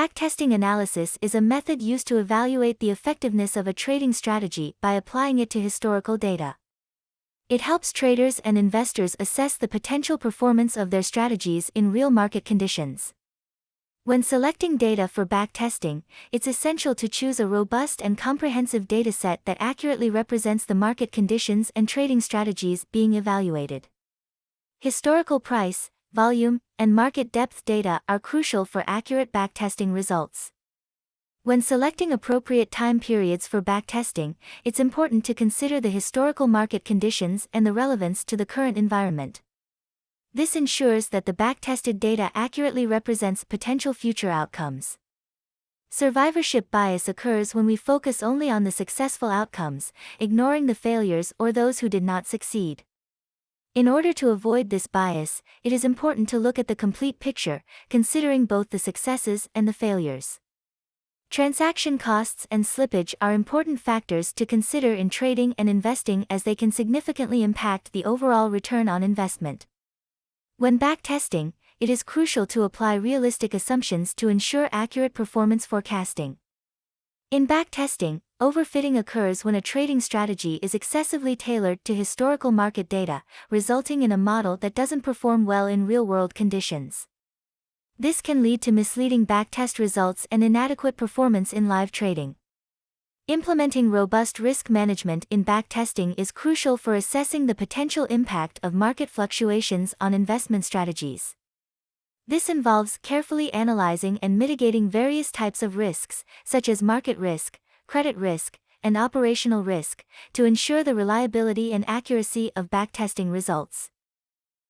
Backtesting analysis is a method used to evaluate the effectiveness of a trading strategy by applying it to historical data. It helps traders and investors assess the potential performance of their strategies in real market conditions. When selecting data for backtesting, it's essential to choose a robust and comprehensive dataset that accurately represents the market conditions and trading strategies being evaluated. Historical price, volume, and market depth data are crucial for accurate backtesting results. When selecting appropriate time periods for backtesting, it's important to consider the historical market conditions and the relevance to the current environment. This ensures that the backtested data accurately represents potential future outcomes. Survivorship bias occurs when we focus only on the successful outcomes, ignoring the failures or those who did not succeed. In order to avoid this bias, it is important to look at the complete picture, considering both the successes and the failures. Transaction costs and slippage are important factors to consider in trading and investing, as they can significantly impact the overall return on investment. When backtesting, it is crucial to apply realistic assumptions to ensure accurate performance forecasting. In backtesting, overfitting occurs when a trading strategy is excessively tailored to historical market data, resulting in a model that doesn't perform well in real-world conditions. This can lead to misleading backtest results and inadequate performance in live trading. Implementing robust risk management in backtesting is crucial for assessing the potential impact of market fluctuations on investment strategies. This involves carefully analyzing and mitigating various types of risks, such as market risk, credit risk, and operational risk, to ensure the reliability and accuracy of backtesting results.